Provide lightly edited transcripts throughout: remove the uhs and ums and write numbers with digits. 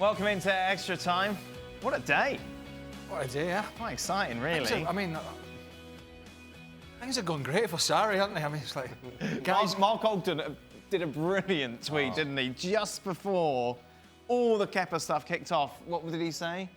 Welcome into Extra Time. What a day. What a day, yeah. Quite exciting, really. Things are going great for Sarri, aren't they? I mean, it's like... Mark Ogden did a brilliant tweet, didn't he? Just before all the Kepa stuff kicked off. What did he say?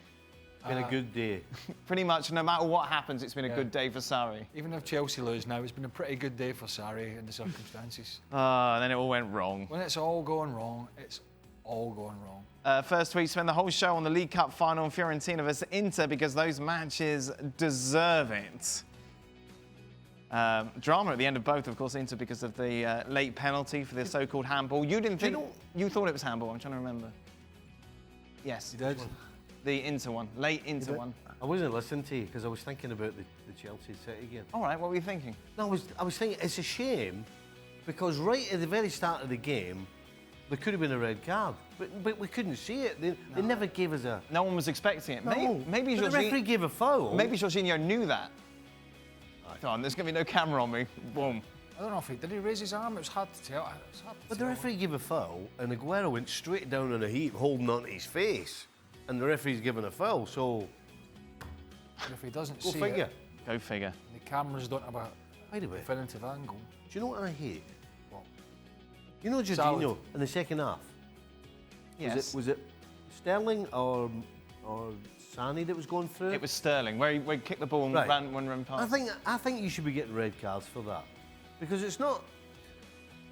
Been a good day. Pretty much, no matter what happens, it's been a good day for Sarri. Even if Chelsea lose now, it's been a pretty good day for Sarri in the circumstances. And then it all went wrong. When it's all going wrong, it's all going wrong. First tweet, spend the whole show on the League Cup final in Fiorentina versus Inter because those matches deserve it. Drama at the end of both, of course, Inter because of the late penalty for the so-called handball. You didn't think... You thought it was handball, I'm trying to remember. Yes. You did? The Inter one, late Inter one. I wasn't listening to you because I was thinking about the Chelsea City game. All right, what were you thinking? No, I was thinking it's a shame because right at the very start of the game, there could have been a red card, but we couldn't see it. They never gave us a... No one was expecting it. No, maybe the referee gave a foul. Maybe Jorginho knew that. Come on, there's going to be no camera on me. Boom. I don't know if did he raise his arm? It was hard to tell. But the referee gave a foul and Aguero went straight down on a heap holding onto his face. And the referee's given a foul, so... But if he doesn't Go see figure. it... Go figure. The cameras don't have a By the way, definitive angle. do you know what I hate? What? You know Jorginho in the second half? Yes. Was it Sterling or Sani that was going through? It was Sterling, where he kicked the ball and ran past. I think you should be getting red cards for that. Because it's not...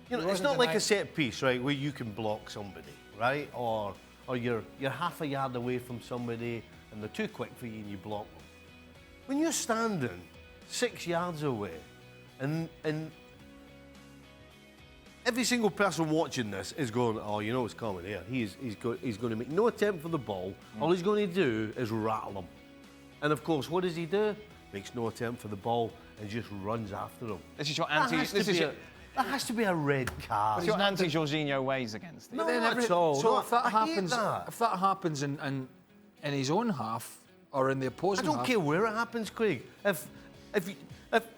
You know, It it's wasn't not like the a set piece, right, where you can block somebody, right? Or you're half a yard away from somebody and they're too quick for you and you block them. When you're standing 6 yards away and every single person watching this is going, oh, you know what's coming here. He's going to make no attempt for the ball. All he's going to do is rattle him. And of course, what does he do? Makes no attempt for the ball and just runs after him. This is your anti... That has to be a red card. It's your anti-Jorginho ways against it. No, not at all. So No, if that I hate happens in his own half or in the opposing I don't half, care where it happens, Craig. If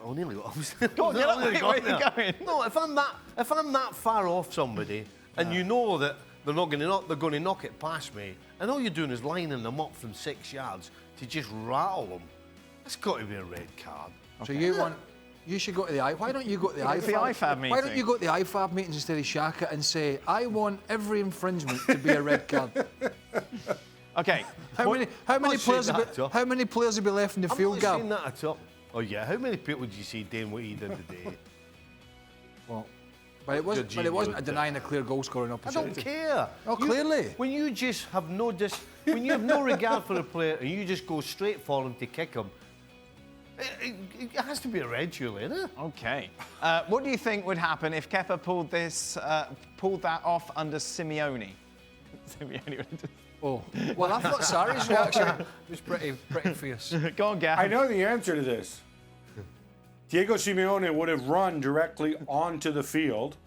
oh, nearly got. Go on, get up, where are you going? No, if I'm that far off somebody, and you know that they're going to knock it past me, and all you're doing is lining them up from 6 yards to just rattle them, that's got to be a red card. Okay. So you should go to the Why don't you go to the IFAB meeting. Why don't you go to the IFAB meetings instead of Shaka and say, I want every infringement to be a red card? Okay. How many players will be left in the field, Gab? I'm not saying that at all. Oh yeah, how many people did you see doing what he did today? Well, but it wasn't a denying a clear goal scoring I opportunity. don't care. Oh, clearly. When you just have when you have no regard for a player and you just go straight for him to kick him, it has to be a red, surely, isn't it? Okay. What do you think would happen if Kepa pulled that off under Simeone? Simeone would have just... Oh, well, I thought Sarri's reaction was pretty fierce. Go on, Gav. I know the answer to this. Diego Simeone would have run directly onto the field,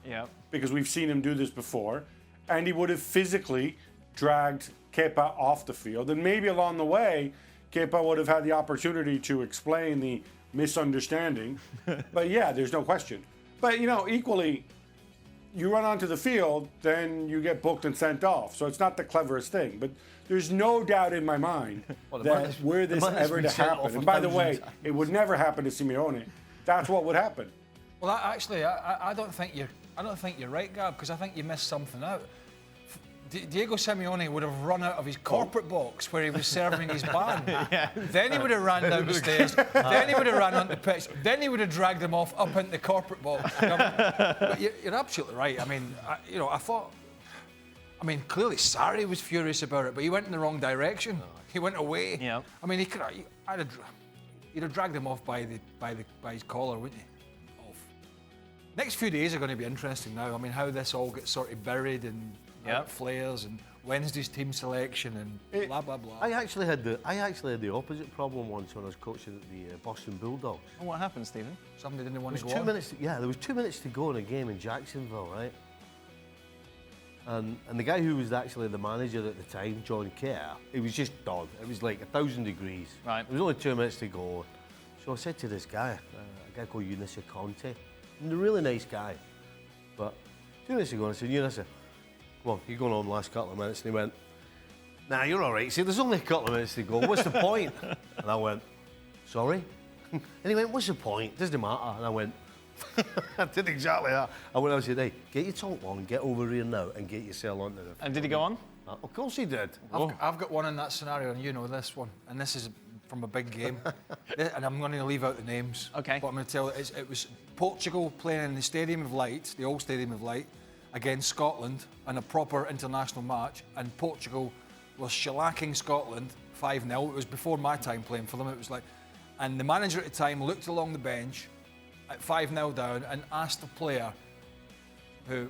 because we've seen him do this before, and he would have physically dragged Kepa off the field, and maybe along the way, Kepa would have had the opportunity to explain the misunderstanding. But yeah, there's no question. But you know, equally, you run onto the field, then you get booked and sent off. So it's not the cleverest thing. But there's no doubt in my mind that were this ever to happen, and by the way, it would never happen to Simeone. That's what would happen. Well, I don't think you're right, Gab, because I think you missed something out. Diego Simeone would have run out of his corporate box where he was serving his band. Then he would have ran down the stairs. Then he would have ran onto the pitch. Then he would have dragged them off up into the corporate box. But you're absolutely right. I mean, clearly Sarri was furious about it, but he went in the wrong direction. He went away. Yeah. I mean, he'd have dragged him off by his collar, wouldn't he? Next few days are going to be interesting now. I mean, how this all gets sort of buried and flares and Wednesday's team selection and blah blah blah. I actually had the opposite problem once when I was coaching at the Boston Bulldogs. And what happened, Stephen? Somebody didn't want to go 2 on. minutes. There was 2 minutes to go in a game in Jacksonville, right? And the guy who was actually the manager at the time, John Kerr, he was just done. It was like 1,000 degrees. Right. There was only 2 minutes to go. So I said to this guy, a guy called Eunice Conte, and a really nice guy. But 2 minutes ago, I said, Eunice, come on, you're going on the last couple of minutes. And he went, nah, you're all right. He said, there's only a couple of minutes to go. What's the point? And I went, sorry? And he went, what's the point? Doesn't matter. And I went, I did exactly that. I went out and said, hey, get your talk on, get over here now and get yourself onto the... And did he go on? Of course he did. I've got one in that scenario, and you know this one. And this is from a big game. And I'm going to leave out the names. Okay. But I'm going to tell you, it was Portugal playing in the Stadium of Light, the old Stadium of Light, against Scotland in a proper international match. And Portugal was shellacking Scotland 5-0. It was before my time playing for them. It was like... And the manager at the time looked along the bench at 5-0 down and asked the player, who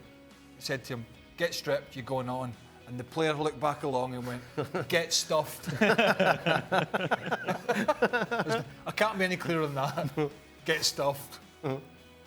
said to him, get stripped, you're going on. And the player looked back along and went, get stuffed. I can't be any clearer than that. Get stuffed.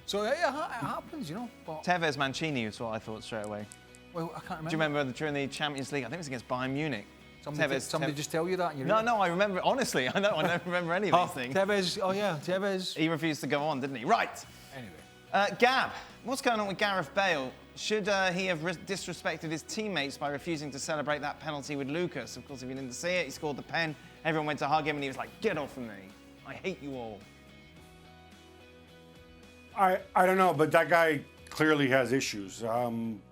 So yeah, it happens, you know. But, Tevez Mancini was what I thought straight away. well, I can't remember. Do you remember during the Champions League? I think it was against Bayern Munich. Somebody just tell you that? And No, I remember, honestly, I don't remember any of these things. Tevez. He refused to go on, didn't he? Right. Anyway. Gab, what's going on with Gareth Bale? Should he have disrespected his teammates by refusing to celebrate that penalty with Lucas? Of course, if you didn't see it, he scored the pen. Everyone went to hug him and he was like, get off of me. I hate you all. I don't know, but that guy clearly has issues.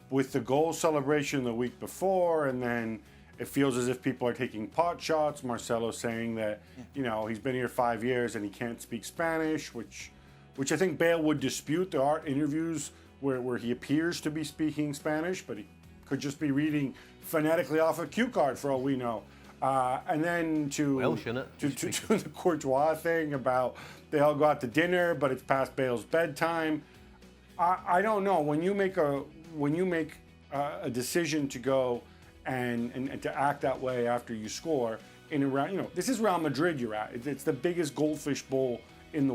With the goal celebration the week before, and then it feels as if people are taking pot shots. Marcelo saying that, you know, he's been here 5 years and he can't speak Spanish, which I think Bale would dispute. There are interviews where he appears to be speaking Spanish, but he could just be reading phonetically off a cue card for all we know. And then to the Courtois thing about they all go out to dinner, but it's past Bale's bedtime. I don't know. When you make a decision to go and to act that way after you score in a round, you know, this is Real Madrid you're at. It's the biggest goldfish bowl in the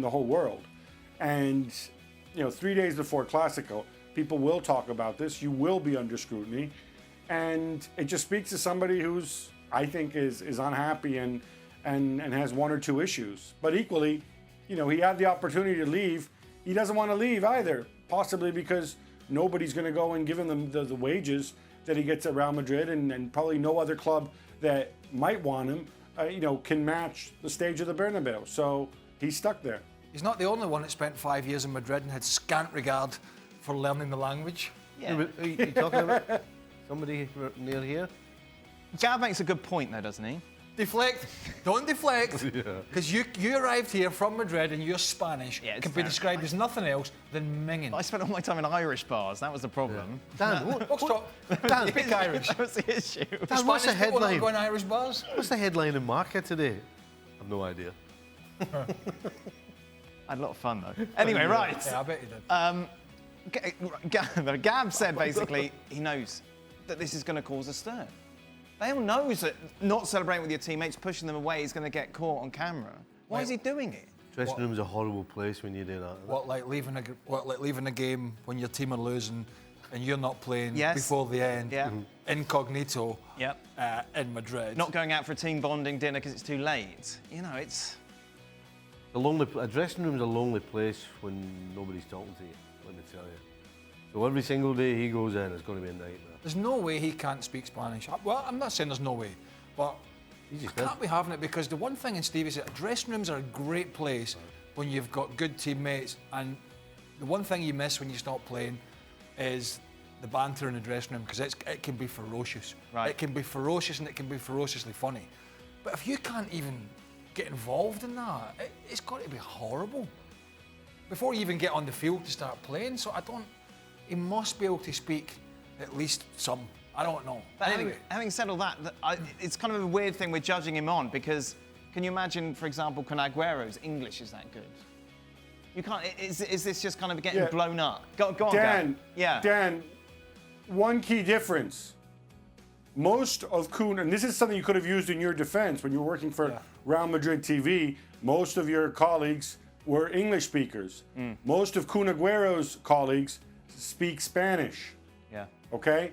whole world, and you know, 3 days before Clásico, people will talk about this. You will be under scrutiny, and it just speaks to somebody who's, I think, is unhappy and has one or two issues. But equally, you know, he had the opportunity to leave. He doesn't want to leave either, possibly because nobody's going to go and give him the wages that he gets at Real Madrid, and probably no other club that might want him, you know, can match the stage of the Bernabeu. So he's stuck there. He's not the only one that spent 5 years in Madrid and had scant regard for learning the language. Yeah. Are you talking about somebody near here? Gab makes a good point, though, doesn't he? Deflect. Don't deflect. Because you arrived here from Madrid and you're Spanish. Yeah, can be described as nothing else than minging. I spent all my time in Irish bars. That was the problem. Dan, Dan, speak Irish. That was the issue. Dan, what's the Spanish people not headline? going Irish bars? What's the headline in Marca today? I've no idea. I had a lot of fun, though. Anyway, right. Yeah, I bet you did. Gab said, basically, he knows that this is going to cause a stir. Bale knows that not celebrating with your teammates, pushing them away, is going to get caught on camera. Why is he doing it? Dressing room's a horrible place when you do that. What, like leaving a game when your team are losing and you're not playing before the end? Yeah. Incognito. Yep. In Madrid. Not going out for a team bonding dinner because it's too late. You know, it's... A dressing room's a lonely place when nobody's talking to you, let me tell you. So every single day he goes in, it's going to be a nightmare. There's no way he can't speak Spanish. Well, I'm not saying there's no way, but I can't be having it, because the one thing in Stevie said, dressing rooms are a great place when you've got good teammates, and the one thing you miss when you stop playing is the banter in the dressing room, because it can be ferocious. Right. It can be ferocious and it can be ferociously funny. But if you can't even get involved in that, it's got to be horrible before you even get on the field to start playing. So he must be able to speak at least some. I don't know. But anyway. having said all that, it's kind of a weird thing we're judging him on, because can you imagine, for example, Kun Agüero's English is that good? You can't. Is this just kind of getting blown up? Go on, Dan. Yeah. Dan, one key difference. Most of Kun, and this is something you could have used in your defense when you were working for Real Madrid TV, most of your colleagues were English speakers. Most of Kun Agüero's colleagues speak Spanish. Yeah. Okay?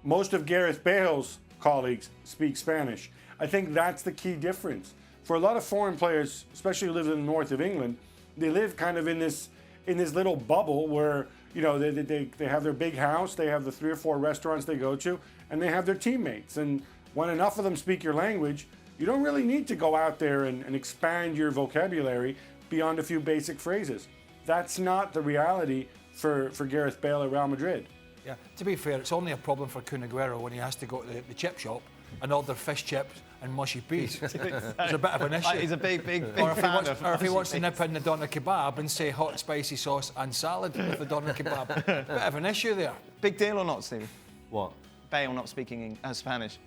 Most of Gareth Bale's colleagues speak Spanish. I think that's the key difference. For a lot of foreign players, especially who live in the north of England, they live kind of in this little bubble where, you know, they have their big house, they have the 3 or 4 restaurants they go to, and they have their teammates. And when enough of them speak your language, you don't really need to go out there and expand your vocabulary beyond a few basic phrases. That's not the reality for Gareth Bale at Real Madrid. Yeah, to be fair, it's only a problem for Kun Aguero when he has to go to the chip shop and order fish chips and mushy peas. It's a bit of an issue. He's a big Or if he fan wants to nip in the doner kebab and say hot spicy sauce and salad with the doner kebab. Bit of an issue there. Big deal or not, Steve? What? Bale not speaking Spanish.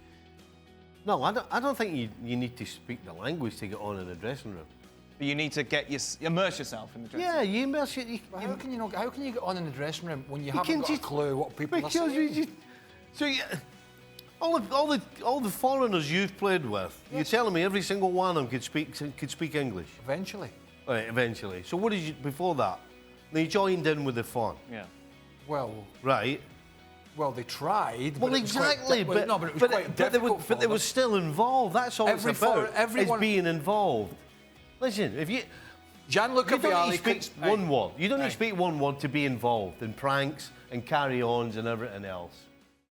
No, I don't think you need to speak the language to get on in the dressing room. But you need to immerse yourself in the dressing room. Yeah, you immerse it. How can you get on in the dressing room when you haven't got a clue what people are saying? All the foreigners you've played with, you're telling me every single one of them could speak English. Eventually. Right, eventually. So what did you before that? They joined in with the fun. Yeah. Well, right. Well, they tried. Well, exactly, but it was quite difficult. But they were still involved. That's all it's about. Everyone is being involved. Listen, if you Gianluca Vialli speak one word. You don't need to speak one word to be involved in pranks and carry-ons and everything else.